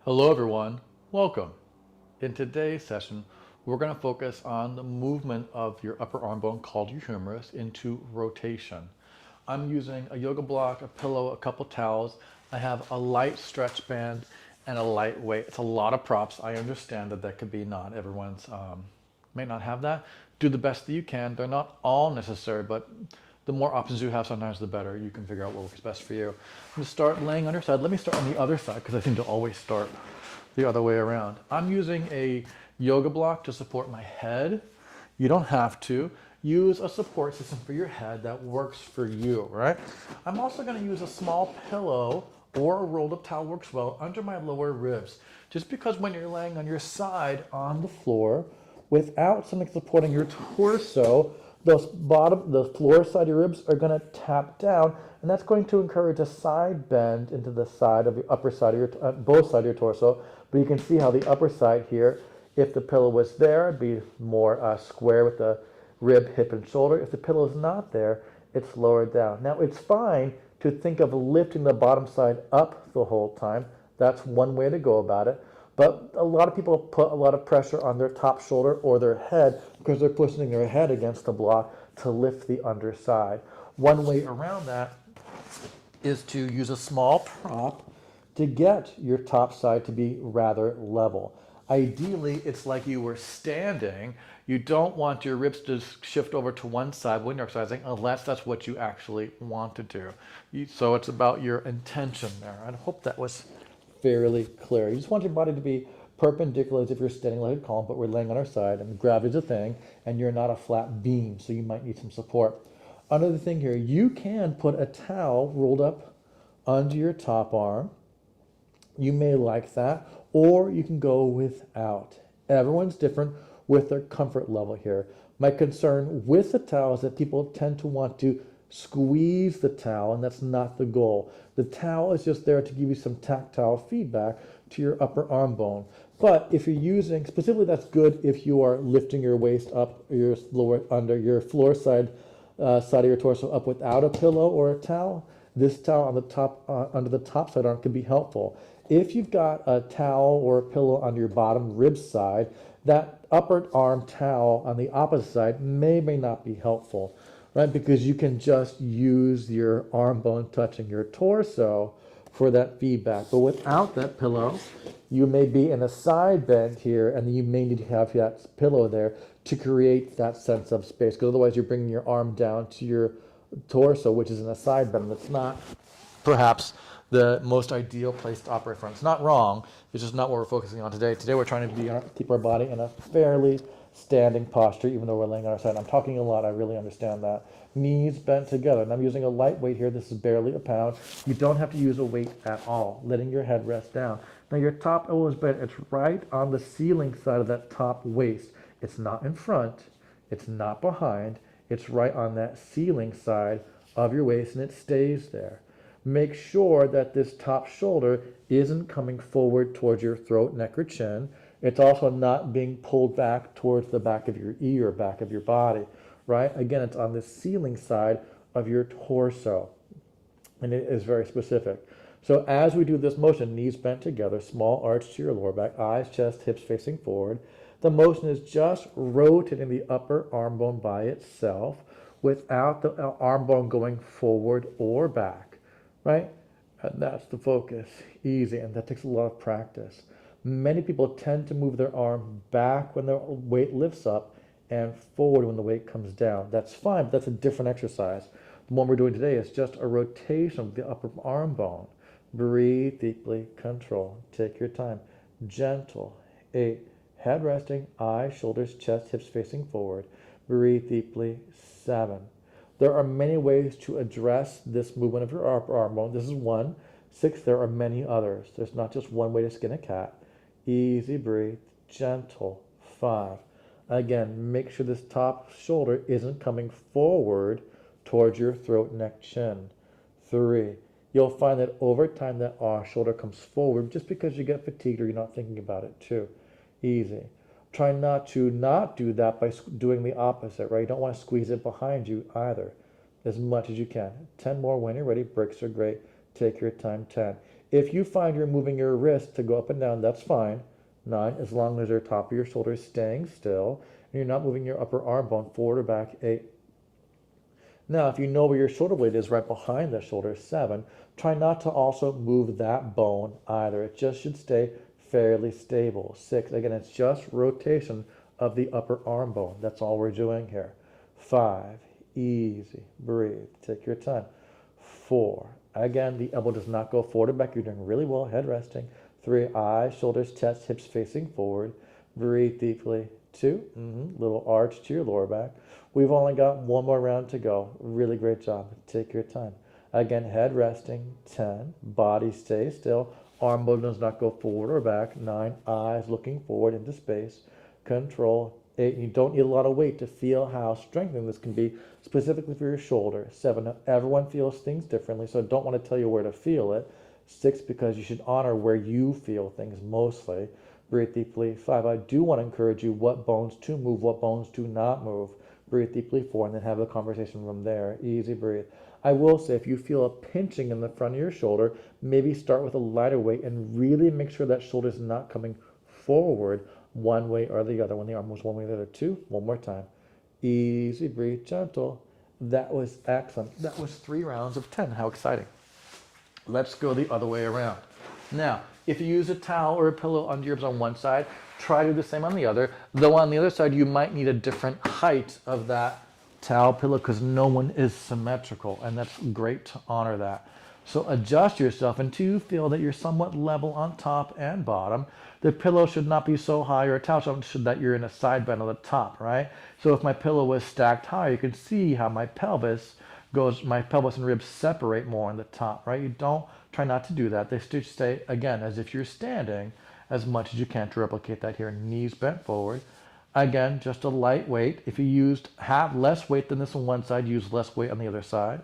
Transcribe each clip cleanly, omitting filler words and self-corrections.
Hello everyone, welcome. In today's session, we're going to focus on the movement of your upper arm bone called your humerus into rotation. I'm using a yoga block, a pillow, a couple towels. I have a light stretch band and a light weight. It's a lot of props. I understand that that could be not everyone's, may not have that. Do the best that you can. They're not all necessary, but the more options you have, sometimes the better. You can figure out what works best for you. I'm going to start laying on your side. Let me start on the other side because I seem to always start the other way around. I'm using a yoga block to support my head. You don't have to. Use a support system for your head that works for you, right? I'm also going to use a small pillow or a rolled up towel works well under my lower ribs. Just because when you're laying on your side on the floor without something supporting your torso, the floor side of your ribs are going to tap down, and that's going to encourage a side bend into the side of your upper side of your both sides of your torso. But you can see how the upper side here, if the pillow was there, it'd be more square with the rib, hip, and shoulder. If the pillow is not there, it's lowered down. Now it's fine to think of lifting the bottom side up the whole time. That's one way to go about it. But a lot of people put a lot of pressure on their top shoulder or their head because they're pushing their head against the block to lift the underside. One way around that is to use a small prop to get your top side to be rather level. Ideally, it's like you were standing. You don't want your ribs to shift over to one side when you're exercising unless that's what you actually want to do. So it's about your intention there. I hope that was fairly clear. You just want your body to be perpendicular as if you're standing like a column, but we're laying on our side and gravity's a thing and you're not a flat beam, so you might need some support. Another thing here, you can put a towel rolled up under your top arm. You may like that, or you can go without. Everyone's different with their comfort level here. My concern with the towel is that people tend to want to squeeze the towel, and that's not the goal. The towel is just there to give you some tactile feedback to your upper arm bone. But if you're using, specifically that's good if you are lifting your waist up, your lower, under your floor side, side of your torso up without a pillow or a towel. This towel on the top, under the top side arm can be helpful. If you've got a towel or a pillow on your bottom rib side, that upper arm towel on the opposite side may not be helpful, right? Because you can just use your arm bone touching your torso for that feedback. But without that pillow, you may be in a side bend here, and you may need to have that pillow there to create that sense of space, because otherwise you're bringing your arm down to your torso, which is in a side bend. That's not perhaps the most ideal place to operate from. It's not wrong, it's just not what we're focusing on today. Today we're trying to keep our body in a fairly standing posture, even though we're laying on our side. I'm talking a lot, I really understand that. Knees bent together, and I'm using a light weight here. This is barely a pound. You don't have to use a weight at all, letting your head rest down. Now your top elbow is bent. It's right on the ceiling side of that top waist. It's not in front, it's not behind, it's right on that ceiling side of your waist, and it stays there. Make sure that this top shoulder isn't coming forward towards your throat, neck, or chin. It's also not being pulled back towards the back of your ear, back of your body, right? Again, it's on the ceiling side of your torso, and it is very specific. So as we do this motion, knees bent together, small arch to your lower back, eyes, chest, hips facing forward, the motion is just rotating the upper arm bone by itself without the arm bone going forward or back, right? And that's the focus. Easy, and that takes a lot of practice. Many people tend to move their arm back when the weight lifts up and forward when the weight comes down. That's fine, but that's a different exercise. The one we're doing today is just a rotation of the upper arm bone. Breathe deeply, control. Take your time. Gentle. 8. Head resting, eyes, shoulders, chest, hips facing forward. Breathe deeply. 7. There are many ways to address this movement of your upper arm bone. This is 1. 6. There are many others. There's not just one way to skin a cat. Easy breathe, gentle. 5. Again, make sure this top shoulder isn't coming forward towards your throat, neck, chin. 3. You'll find that over time that shoulder comes forward just because you get fatigued or you're not thinking about it. 2. Easy. Try not to not do that by doing the opposite, right? You don't want to squeeze it behind you either, as much as you can. 10 more when you're ready. Breaks are great. Take your time. 10. If you find you're moving your wrist to go up and down, that's fine. 9, as long as your top of your shoulder is staying still and you're not moving your upper arm bone forward or back. 8. Now, if you know where your shoulder blade is right behind the shoulder, 7, try not to also move that bone either. It just should stay fairly stable. 6, again, it's just rotation of the upper arm bone. That's all we're doing here. 5, easy, breathe, take your time. 4, again, the elbow does not go forward or back. You're doing really well, head resting. 3, eyes, shoulders, chest, hips facing forward. Breathe deeply. 2, little arch to your lower back. We've only got one more round to go. Really great job. Take your time. Again, head resting. 10, body stay still. Arm bone does not go forward or back. 9, eyes looking forward into space. Control. 8, you don't need a lot of weight to feel how strengthening this can be, specifically for your shoulder. 7, everyone feels things differently, so I don't want to tell you where to feel it. 6, because you should honor where you feel things mostly. Breathe deeply. 5, I do want to encourage you what bones to move, what bones to not move. Breathe deeply. 4, and then have a conversation from there. Easy breathe. I will say, if you feel a pinching in the front of your shoulder, maybe start with a lighter weight and really make sure that shoulder is not coming forward one way or the other. When the arm moves one way or the other. 2, one more time. Easy breathe, gentle. That was excellent. That was 3 rounds of 10. How exciting. Let's go the other way around. Now, if you use a towel or a pillow under your ribs on one side, try to do the same on the other. Though on the other side, you might need a different height of that towel pillow because no one is symmetrical, and that's great to honor that. So adjust yourself until you feel that you're somewhat level on top and bottom. The pillow should not be so high, or a towel should that you're in a side bend on the top, right? So if my pillow was stacked high, you can see how my pelvis and ribs separate more on the top, right? You don't try not to do that. They should stay, again, as if you're standing as much as you can to replicate that here. Knees bent forward. Again, just a light weight. If you used less weight than this on one side, use less weight on the other side.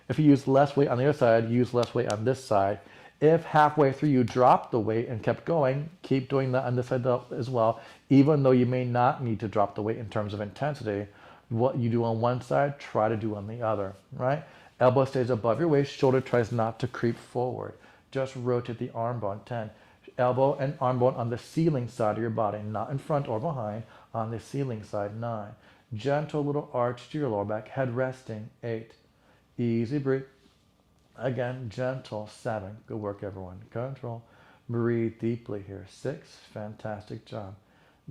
If you use less weight on the other side, use less weight on this side. If halfway through you dropped the weight and kept going, keep doing that on this side as well, even though you may not need to drop the weight in terms of intensity. What you do on one side, try to do on the other, right? Elbow stays above your waist, shoulder tries not to creep forward. Just rotate the arm bone. 10, elbow and arm bone on the ceiling side of your body, not in front or behind, on the ceiling side. 9, gentle little arch to your lower back, head resting. 8, easy breathe. Again, gentle. 7, good work everyone. Control. Breathe deeply here. 6, fantastic job.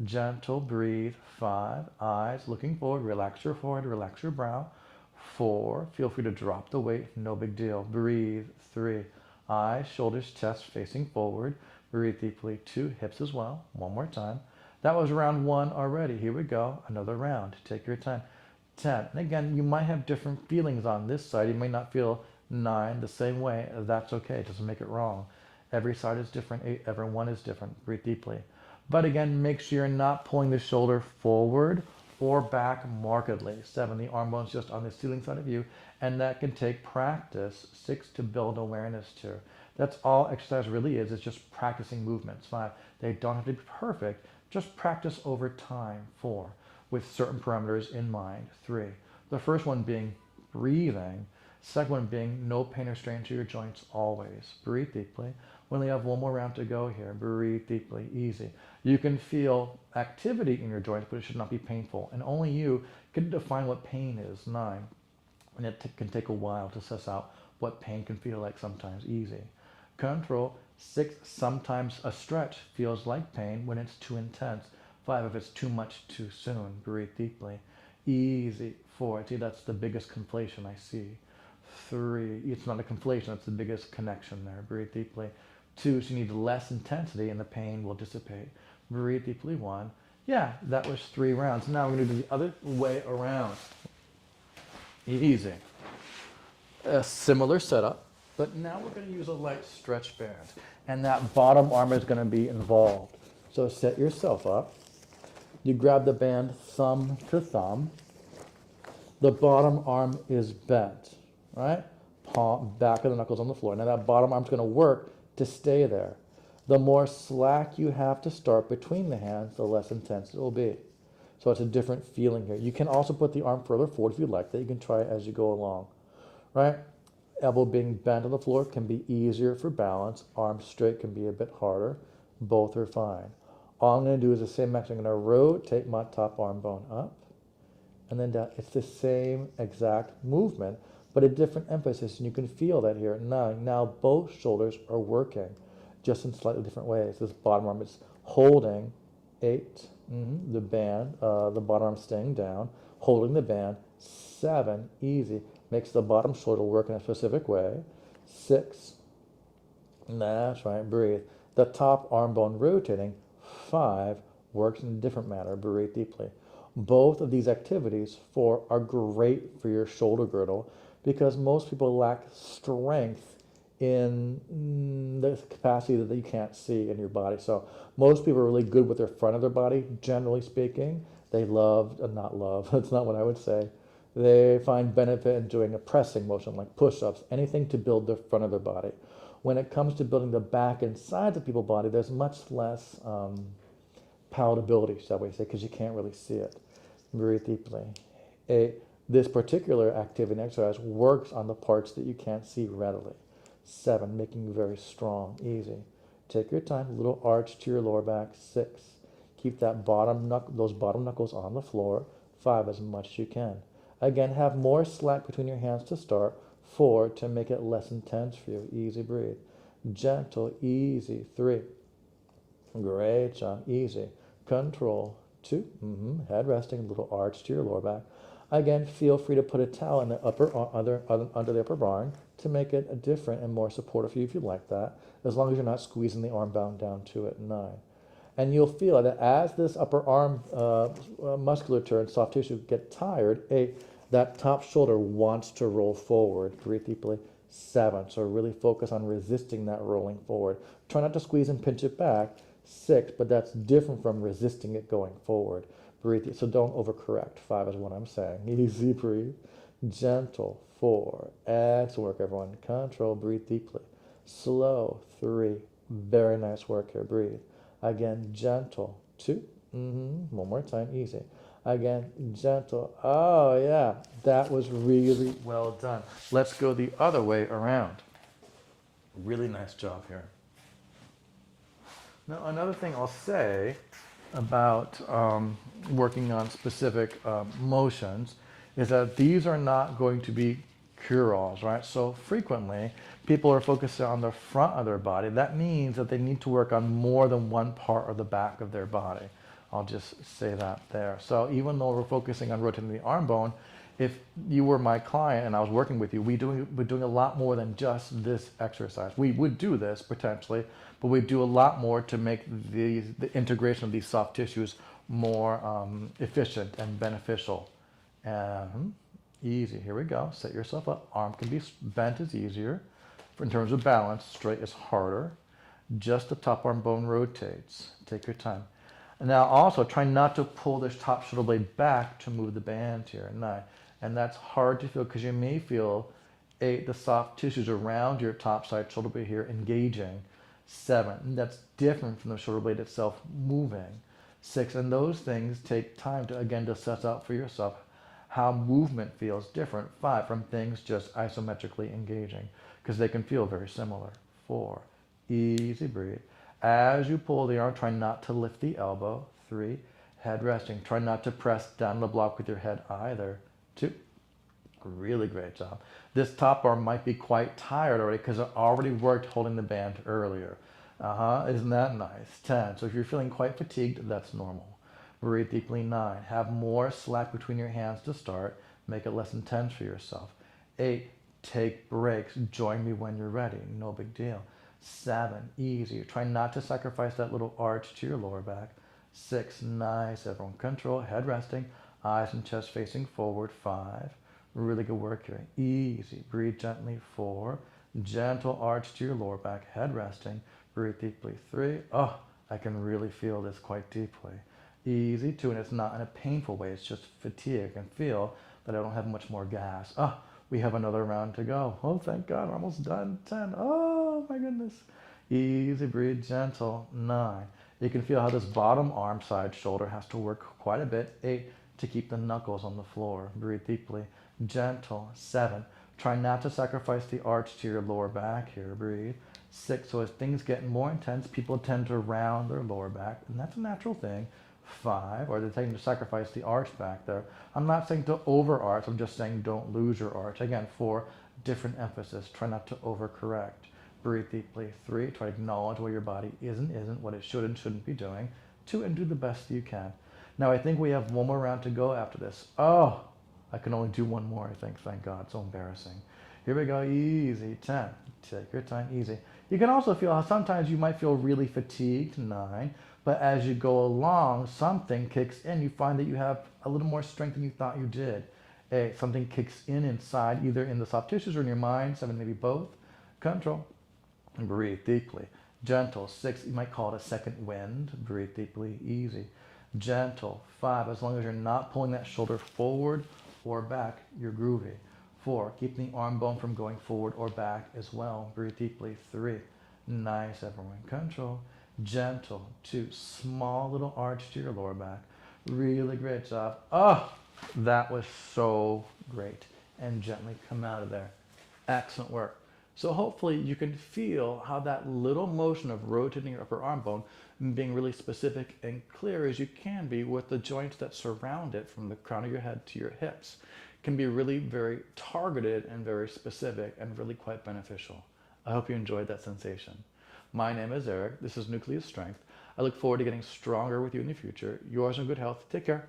Gentle breathe. 5, eyes looking forward, relax your forehead, relax your brow. 4, feel free to drop the weight, no big deal. Breathe. 3, eyes, shoulders, chest facing forward. Breathe deeply. 2, hips as well. One more time. That was round 1 already. Here we go. Another round. Take your time. 10. And again, you might have different feelings on this side. You may not feel 9 the same way. That's okay. It doesn't make it wrong. Every side is different. Every one is different. Breathe deeply. But again, make sure you're not pulling the shoulder forward or back markedly. 7, the arm bone's just on the ceiling side of you, and that can take practice. 6, to build awareness to. That's all exercise really is. It's just practicing movements. 5, they don't have to be perfect. Just practice over time. 4, with certain parameters in mind. 3, the first one being breathing. Second one being no pain or strain to your joints always. Breathe deeply. We only have one more round to go here. Breathe deeply, easy. You can feel activity in your joints, but it should not be painful. And only you can define what pain is. 9, and it can take a while to suss out what pain can feel like sometimes. Easy. Control. 6, sometimes a stretch feels like pain when it's too intense. 5, if it's too much too soon. Breathe deeply. Easy. 4, see, that's the biggest conflation I see. 3, it's not a conflation, it's the biggest connection there. Breathe deeply. 2, so you need less intensity and the pain will dissipate. Breathe deeply. 1. Yeah, that was 3 rounds. Now we're going to do the other way around. Easy. A similar setup, but now we're going to use a light stretch band, and that bottom arm is going to be involved. So set yourself up. You grab the band thumb to thumb. The bottom arm is bent, right? Palm, back of the knuckles on the floor. Now that bottom arm's going to work to stay there. The more slack you have to start between the hands, the less intense it will be. So it's a different feeling here. You can also put the arm further forward if you like that. You can try it as you go along, right? Elbow being bent on the floor can be easier for balance. Arm straight can be a bit harder. Both are fine. All I'm going to do is the same action. I'm going to rotate my top arm bone up and then down. It's the same exact movement, but a different emphasis, and you can feel that here. Now both shoulders are working, just in slightly different ways. This bottom arm is holding 8, the band, the bottom arm staying down, holding the band. 7, easy, makes the bottom shoulder work in a specific way. 6, that's right, breathe. The top arm bone rotating. 5, works in a different manner, breathe deeply. Both of these activities, 4, are great for your shoulder girdle because most people lack strength in the capacity that you can't see in your body. So most people are really good with their front of their body, generally speaking. They love, not love, that's not what I would say. They find benefit in doing a pressing motion like push-ups, anything to build the front of their body. When it comes to building the back and sides of people's body, there's much less palatability, shall we say, because you can't really see it. Breathe deeply. 8, this particular activity and exercise works on the parts that you can't see readily. 7, making you very strong, easy. Take your time, little arch to your lower back. 6, keep that those bottom knuckles on the floor. 5, as much as you can. Again, have more slack between your hands to start. 4, to make it less intense for you. Easy, breathe. Gentle, easy. 3, great job, easy. Control. 2, head resting, a little arch to your lower back. Again, feel free to put a towel in the under the upper arm to make it different and more supportive for you if you like that, as long as you're not squeezing the arm bone down to it. 9. And you'll feel that as this upper arm musculature and soft tissue get tired, 8, that top shoulder wants to roll forward. Breathe deeply. 7, so really focus on resisting that rolling forward. Try not to squeeze and pinch it back. 6, but that's different from resisting it going forward. Breathe, so don't overcorrect. 5 is what I'm saying. Easy, breathe. Gentle. 4, excellent work, everyone. Control, breathe deeply. Slow. 3, very nice work here. Breathe. Again, gentle. 2, one more time, easy. Again, gentle. Oh, yeah, that was really well done. Let's go the other way around. Really nice job here. Now, another thing I'll say about working on specific motions is that these are not going to be cure-alls, right? So frequently, people are focusing on the front of their body. That means that they need to work on more than one part of the back of their body. I'll just say that there. So even though we're focusing on rotating the arm bone, if you were my client and I was working with you, we're doing a lot more than just this exercise. We would do this potentially, but we do a lot more to make the integration of these soft tissues more efficient and beneficial. Easy, here we go. Set yourself up. Arm can be bent is easier. In terms of balance, straight is harder. Just the top arm bone rotates. Take your time. And now also try not to pull this top shoulder blade back to move the band here. 9. And that's hard to feel because you may feel 8, the soft tissues around your top side shoulder blade here engaging. 7, and that's different from the shoulder blade itself moving. 6, and those things take time to, again, to set up for yourself how movement feels different. 5, from things just isometrically engaging because they can feel very similar. 4, easy, breathe. As you pull the arm, try not to lift the elbow. 3, head resting. Try not to press down the block with your head either. 2, really great job. This top arm might be quite tired already because it already worked holding the band earlier. Isn't that nice? 10, so if you're feeling quite fatigued, that's normal. Breathe deeply. 9, have more slack between your hands to start. Make it less intense for yourself. 8, take breaks. Join me when you're ready. No big deal. 7, easy. Try not to sacrifice that little arch to your lower back. 6, nice. Everyone control. Head resting. Eyes and chest facing forward. 5, really good work here. Easy. Breathe gently. 4, gentle arch to your lower back. Head resting. Breathe deeply. 3, oh, I can really feel this quite deeply. Easy. 2, and it's not in a painful way. It's just fatigue. I can feel that I don't have much more gas. Oh, we have another round to go. Oh, thank God, we're almost done. 10, oh my goodness. Easy, breathe, gentle. 9, you can feel how this bottom arm side shoulder has to work quite a bit. 8, to keep the knuckles on the floor. Breathe deeply, gentle. 7, Try not to sacrifice the arch to your lower back here. Breathe. 6. So as things get more intense, people tend to round their lower back, and that's a natural thing. 5. Or they're tending to sacrifice the arch back there. I'm not saying to overarch. I'm just saying don't lose your arch. Again, 4. Different emphasis. Try not to overcorrect. Breathe deeply. 3. Try to acknowledge what your body is and isn't, what it should and shouldn't be doing. 2. And do the best you can. Now I think we have one more round to go after this. Oh, I can only do one more, I think. Thank God. So embarrassing. Here we go. Easy. 10. Take your time. Easy. You can also feel how sometimes you might feel really fatigued. 9. But as you go along, something kicks in. You find that you have a little more strength than you thought you did. 8. Something kicks in inside, either in the soft tissues or in your mind. 7. Maybe both. Control. And breathe deeply. Gentle. 6. You might call it a second wind. Breathe deeply. Easy. Gentle. 5. As long as you're not pulling that shoulder forward or back, you're groovy. 4. Keep the arm bone from going forward or back as well. Breathe deeply. 3. Nice, everyone. Control. Gentle. 2. Small little arch to your lower back. Really great job. Oh, that was so great. And gently come out of there. Excellent work. So hopefully you can feel how that little motion of rotating your upper arm bone, being really specific and clear as you can be with the joints that surround it from the crown of your head to your hips, can be really very targeted and very specific and really quite beneficial. I hope you enjoyed that sensation. My name is Eric. This is Nucleus Strength. I look forward to getting stronger with you in the future. Yours in good health. Take care.